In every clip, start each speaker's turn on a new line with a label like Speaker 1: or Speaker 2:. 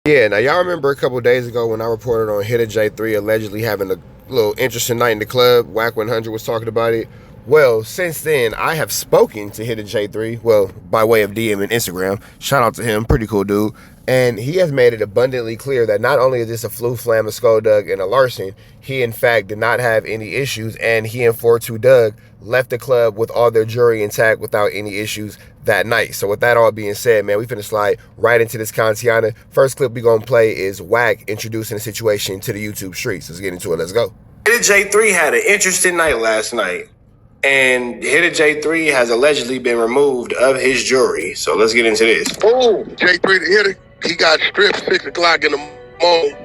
Speaker 1: Yeah, now y'all remember a couple days ago when I reported on Hitta J3 allegedly having a little interesting night in the club. WACK100 was talking about it. Well, since then, I have spoken to Hitta J3, well, by way of DM and Instagram. Shout out to him, pretty cool dude. And he has made it abundantly clear that not only is this a flu, flam, a skulldug, and a larceny, he in fact did not have any issues, and he and 42 Doug left the club with all their jewelry intact without any issues that night. So with that all being said, man, we finna slide right into this Kantiana. First clip we gonna play is Wack introducing the situation to the YouTube streets. Let's get into it. Let's go. Hitta J3 had an interesting night last night, and Hitta J3 has allegedly been removed of his jewelry. So let's get into this.
Speaker 2: Oh, J3 the Hitta, he got stripped 6 o'clock in the morning.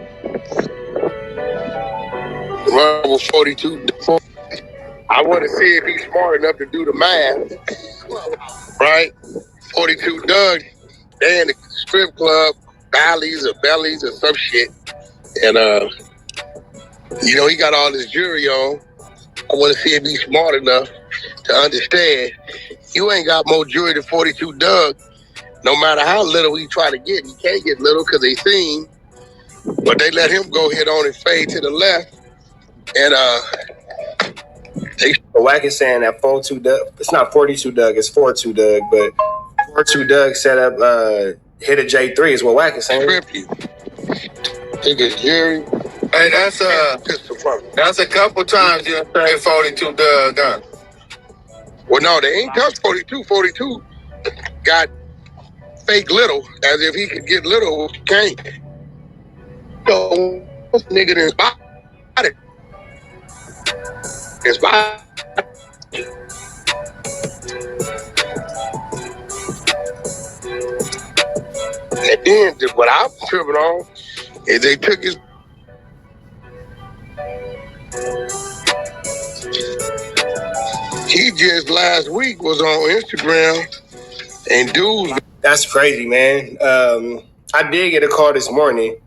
Speaker 2: Run with 42. I want to see if he's smart enough to do the math, right? 42 Doug, they in the strip club, bellies or some shit. And, you know, he got all his jewelry on. I want to see if he's smart enough to understand you ain't got more jewelry than 42 Doug. No matter how little he try to get, he can't get little because they seen. But they let him go hit on and fade to the left. And,
Speaker 1: Wack is saying that 42 Doug, it's not 42 Doug, it's 42 Doug, but 42 Doug set up Hitta J3 is what Wack is saying.
Speaker 2: Trip you. Take his jewelry.
Speaker 3: Hey, that's a couple times you say 42 Doug done.
Speaker 2: Well, no, they ain't touched 42. 42 got fake little, as if he could get little, he can't. So, this nigga done spotted. His body. And then what I'm tripping on is they took his. He just last week was on Instagram and dudes.
Speaker 1: That's crazy, man. I did get a call this morning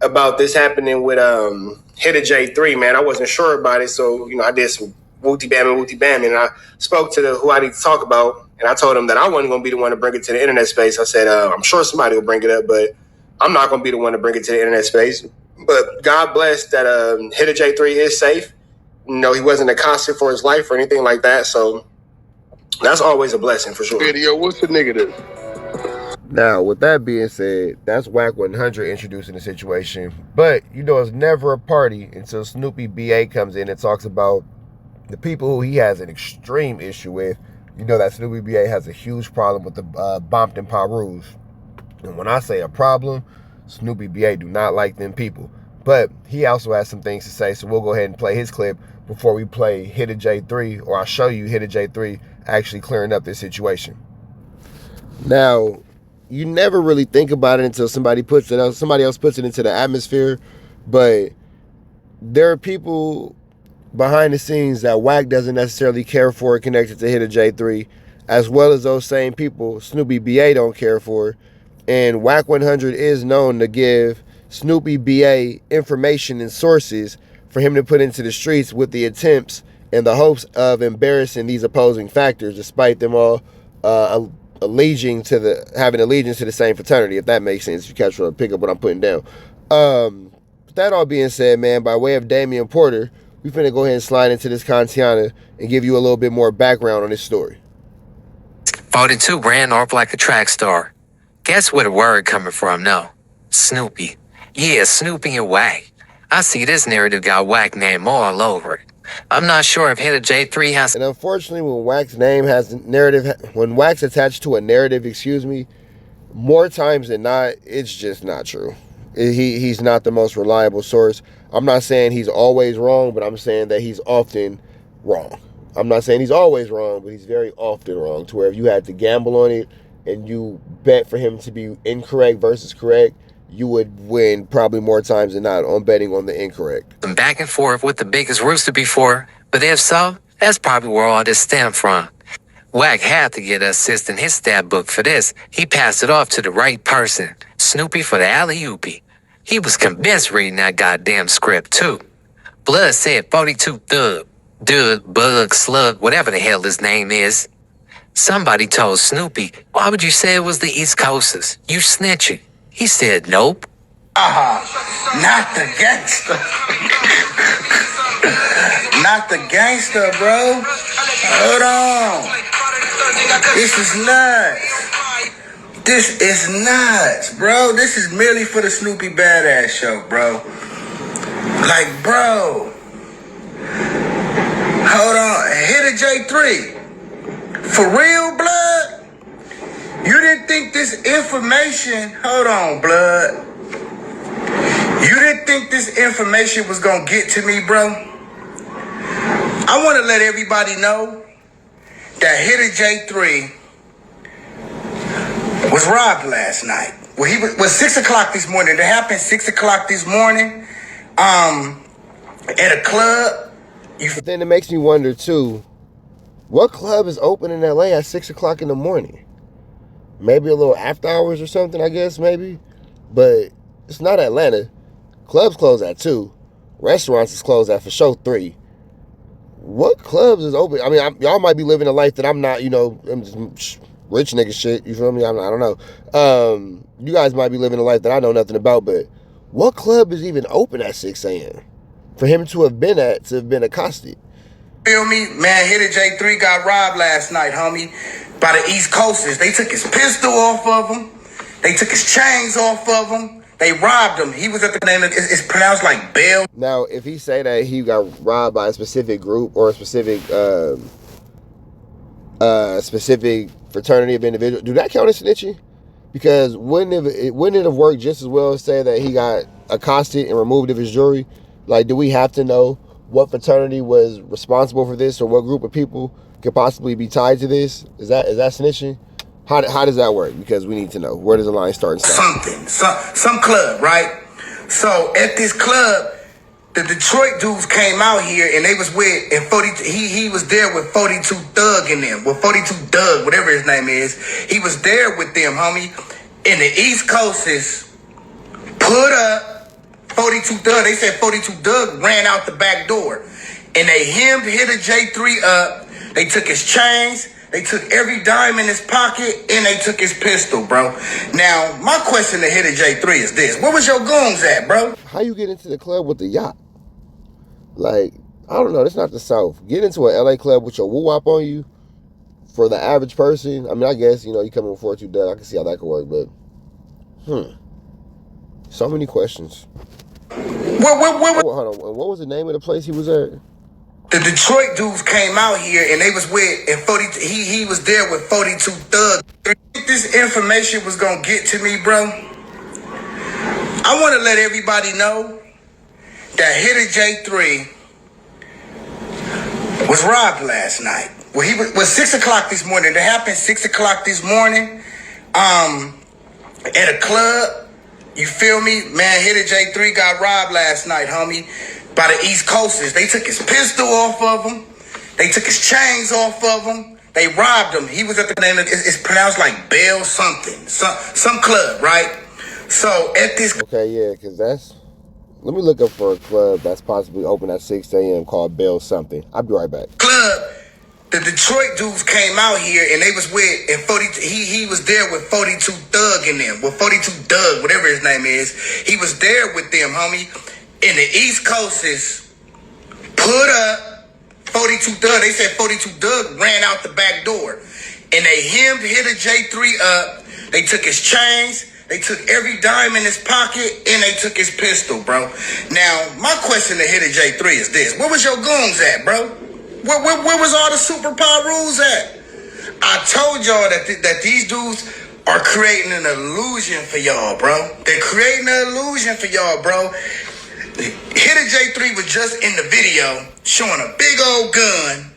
Speaker 1: about this happening with Hitta J3, man. I wasn't sure about it, so I did some wooty bam, and I spoke to who I need to talk about, and I told him that I wasn't gonna be the one to bring it to the internet space. I said, I'm sure somebody will bring it up, but I'm not gonna be the one to bring it to the internet space. But God bless that Hitta J3 is safe. He wasn't accosted for his life or anything like that, so that's always a blessing for sure.
Speaker 2: Video, what's the nigga this?
Speaker 1: Now, with that being said, that's WACK100 introducing the situation. But, it's never a party until Snoopy BA comes in and talks about the people who he has an extreme issue with. That Snoopy BA has a huge problem with the Bompton PIRUS. And when I say a problem, Snoopy BA do not like them people. But he also has some things to say, so we'll go ahead and play his clip before we play Hitta J3, or I'll show you Hitta J3 actually clearing up this situation. Now, you never really think about it until somebody else puts it into the atmosphere, but there are people behind the scenes that Wack doesn't necessarily care for connected to Hitta J3, as well as those same people Snoopy BA don't care for. And WACK100 is known to give Snoopy BA information and sources for him to put into the streets with the attempts and the hopes of embarrassing these opposing factors, despite them all having allegiance to the same fraternity, if that makes sense. If you catch what, pick up what I'm putting down. With that all being said, man, by way of Damian Porter, we finna go ahead and slide into this Kantiana and give you a little bit more background on this story.
Speaker 4: 42 ran off like a track star. Guess where the word coming from? No, Snoopy. Yeah, Snoopy and Wack. I see this narrative got Wack name all over it. I'm not sure if Hitta J3 has.
Speaker 1: And unfortunately, when Wack's name has a narrative, when Wack's attached to a narrative, more times than not, it's just not true. He's not the most reliable source. I'm not saying he's always wrong, but I'm saying that he's often wrong. I'm not saying he's always wrong, but he's very often wrong, to where if you had to gamble on it and you bet for him to be incorrect versus correct, you would win probably more times than not on betting on the incorrect.
Speaker 4: Been back and forth with the biggest rooster before, but if so, that's probably where all this stemmed from. Wack had to get an assist in his stat book for this. He passed it off to the right person, Snoopy for the alley-oopy. He was convinced reading that goddamn script, too. Blood said 42 Thug, Bug, Slug, whatever the hell his name is. Somebody told Snoopy, why would you say it was the East Coasters? You snitching. He said, nope.
Speaker 5: Not the gangster. Not the gangster, bro. Hold on. This is nuts. This is nuts, bro. This is merely for the Snoopy Badazz show, bro. Like, bro. Hold on. Hitta J3. For real, blood? You didn't think this information... Hold on, blood. You didn't think this information was gonna get to me, bro? I want to let everybody know that Hitta J3 was robbed last night. Well, he was 6 o'clock this morning. It happened 6 o'clock this morning at a club.
Speaker 1: But then it makes me wonder, too, what club is open in LA at 6 o'clock in the morning? Maybe a little after hours or something, I guess, maybe. But it's not Atlanta. Clubs close at 2. Restaurants is closed at for sure 3. What clubs is open? I mean, y'all might be living a life that I'm not, you know, I'm just rich nigga shit. You feel me? I don't know. You guys might be living a life that I know nothing about, but what club is even open at 6 a.m. for him to have been accosted?
Speaker 5: Feel me? Man, Hitta J3 got robbed last night, homie, by the East Coasters. They took his pistol off of him. They took his chains off of him. They robbed him. He was at the name of, it's pronounced like Bell.
Speaker 1: Now, if he say that he got robbed by a specific group or a specific fraternity of individuals, do that count as snitching? Because wouldn't it have worked just as well to say that he got accosted and removed of his jewelry? Like, do we have to know what fraternity was responsible for this or what group of people could possibly be tied to this? Is that snitching? How does that work? Because we need to know. Where does the line start and stop?
Speaker 5: Some club, right? So at this club, the Detroit dudes came out here and they was with, and 40, he was there with 42 Thug in them, with 42 Doug, whatever his name is. He was there with them, homie. And the East Coasters put up 42 Thug. They said 42 Doug ran out the back door. And they hemmed Hitta J3 up. They took his chains. They took every dime in his pocket, and they took his pistol, bro. Now, my question to Hitta J3 is this. Where was your goons at, bro?
Speaker 1: How you get into the club with the yacht? Like, I don't know. That's not the South. Get into an LA club with your woo-wop on you for the average person. I mean, I guess, you know, you come in with 42 Doug. I can see how that could work, but, so many questions. Hold on. What was the name of the place he was at?
Speaker 5: The Detroit dudes came out here and they was with, and 40, he was there with 42 Thugs. This information was gonna get to me, bro. I want to let everybody know that Hitta J3 was robbed last night. Well, he was 6 o'clock this morning. It happened 6 o'clock this morning at a club. You feel me? Man, Hitta J3 got robbed last night, homie, by the East Coasters. They took his pistol off of him. They took his chains off of him. They robbed him. He was at the name of, it's pronounced like Bell something. Some club, right? So at this...
Speaker 1: Okay, yeah, because that's... Let me look up for a club that's possibly open at 6 a.m. called Bell something. I'll be right back.
Speaker 5: Club, the Detroit dudes came out here and they was with, and 40, he was there with 42 Thug in them, with 42 Doug, whatever his name is. He was there with them, homie. And the East Coasters put up 42 Thug. They said 42 Doug ran out the back door. And they hemmed Hitta J3 up. They took his chains. They took every dime in his pocket. And they took his pistol, bro. Now, my question to Hitta J3 is this. Where was your goons at, bro? Where was all the super power rules at? I told y'all that these dudes are creating an illusion for y'all, bro. They're creating an illusion for y'all, bro. Hitta J3 was just in the video showing a big old gun,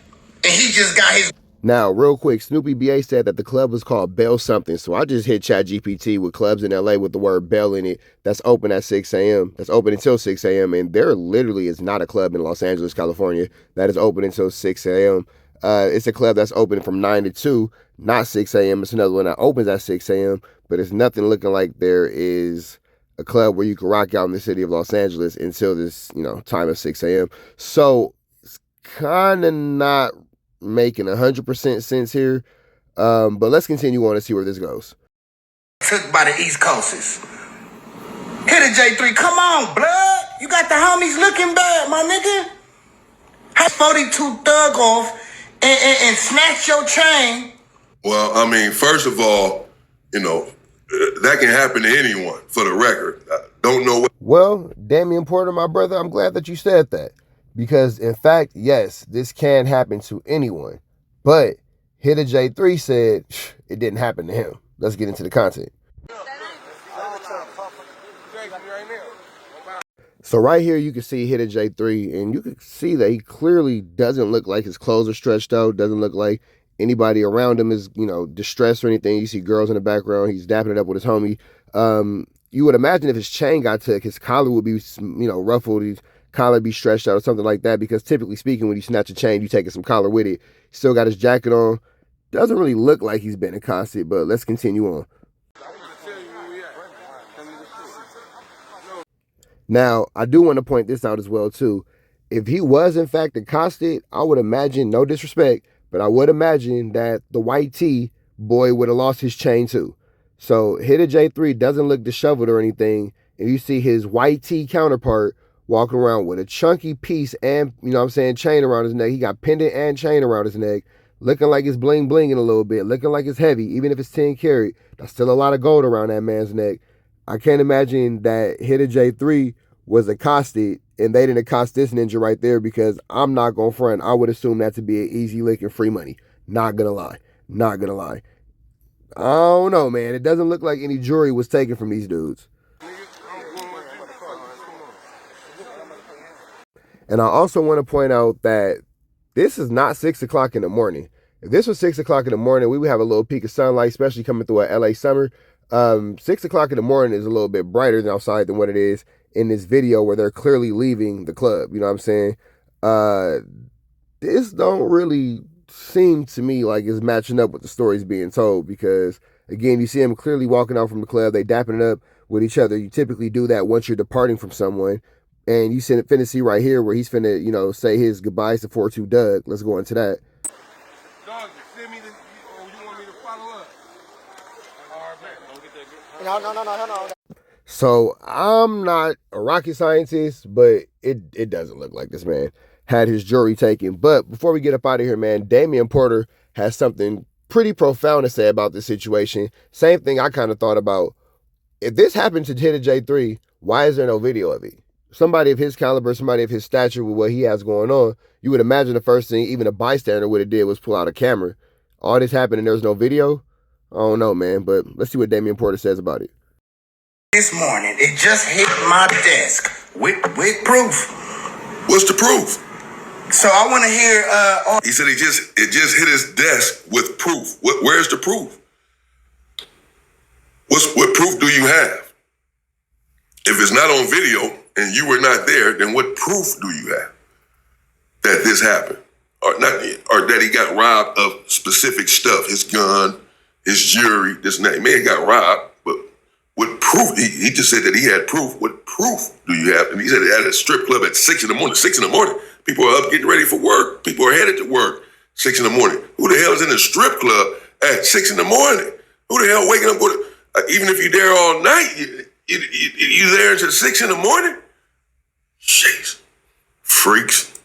Speaker 5: and he just got his...
Speaker 1: Now, real quick, Snoopy BA said that the club was called Bell something, so I just hit ChatGPT with clubs in LA with the word Bell in it that's open at 6 a.m., that's open until 6 a.m., and there literally is not a club in Los Angeles, California that is open until 6 a.m. It's a club that's open from 9 to 2, not 6 a.m. It's another one that opens at 6 a.m., but it's nothing looking like there is a club where you can rock out in the city of Los Angeles until this, time of 6 a.m. So it's kind of not making 100% sense here. But let's continue on and see where this goes.
Speaker 5: Took by the East Coasters. Hitta Hitta J3, come on, blood. You got the homies looking bad, my nigga. Have 42 thug off and snatch your chain.
Speaker 2: Well, I mean, first of all, you know, that can happen to anyone, for the record. I don't know what.
Speaker 1: Well, Damian Porter, my brother, I'm glad that you said that. Because, in fact, yes, this can happen to anyone. But Hitta J3 said it didn't happen to him. Let's get into the content. So right here, you can see Hitta J3, and you can see that he clearly doesn't look like his clothes are stretched out, doesn't look like anybody around him is, you know, distressed or anything. You see girls in the background. He's dapping it up with his homie. You would imagine if his chain got took, his collar would be, you know, ruffled, his collar be stretched out or something like that, because typically speaking, when you snatch a chain, you taking some collar with it. Still got his jacket on. Doesn't really look like he's been accosted, but let's continue on. Now, I do want to point this out as well, too. If he was, in fact, accosted, I would imagine, no disrespect, but I would imagine that the white tee boy would have lost his chain, too. So, Hitta J3 doesn't look disheveled or anything. And you see his white tee counterpart walking around with a chunky piece and, you know what I'm saying, chain around his neck. He got pendant and chain around his neck, looking like it's bling-blinging a little bit, looking like it's heavy, even if it's 10 karat. That's still a lot of gold around that man's neck. I can't imagine that Hitta J3 was accosted and they didn't accost this ninja right there, because I'm not going to front. I would assume that to be an easy lick and free money. Not going to lie. Not going to lie. I don't know, man. It doesn't look like any jewelry was taken from these dudes. And I also want to point out that this is not 6 o'clock in the morning. If this was 6 o'clock in the morning, we would have a little peak of sunlight, especially coming through a LA summer. 6 o'clock in the morning is a little bit brighter than outside than what it is in this video where they're clearly leaving the club. You know what I'm saying? This don't really seem to me like it's matching up with the stories being told, because, again, you see him clearly walking out from the club. They dapping it up with each other. You typically do that once you're departing from someone. And you finna see right here where he's finna, you know, say his goodbyes to 42 Doug. Let's go into that.
Speaker 6: Dog, send me the, you want me to follow up? No.
Speaker 1: So I'm not a rocket scientist, but it doesn't look like this man had his jewelry taken. But before we get up out of here, man, Damian Porter has something pretty profound to say about this situation. Same thing I kind of thought about. If this happened to Hitta J3, why is there no video of it? Somebody of his caliber, somebody of his stature with what he has going on, you would imagine the first thing even a bystander would have did was pull out a camera. All this happened and there's no video? I don't know, man, but let's see what Damian Porter says about it.
Speaker 5: This morning, it just hit my desk with proof.
Speaker 2: What's the proof?
Speaker 5: So I want to hear.
Speaker 2: He said it just hit his desk with proof. Where's the proof? What proof do you have? If it's not on video and you were not there, then what proof do you have that this happened, or that he got robbed of specific stuff? His gun, his jewelry, this and that. Man got robbed, but what proof? He just said that he had proof. What proof do you have? And he said it at a strip club at 6 in the morning. 6 in the morning. People are up getting ready for work. People are headed to work 6 in the morning. Who the hell is in a strip club at 6 in the morning? Who the hell waking up going to, even if you're there all night, you there until 6 in the morning? Jeez. Freaks.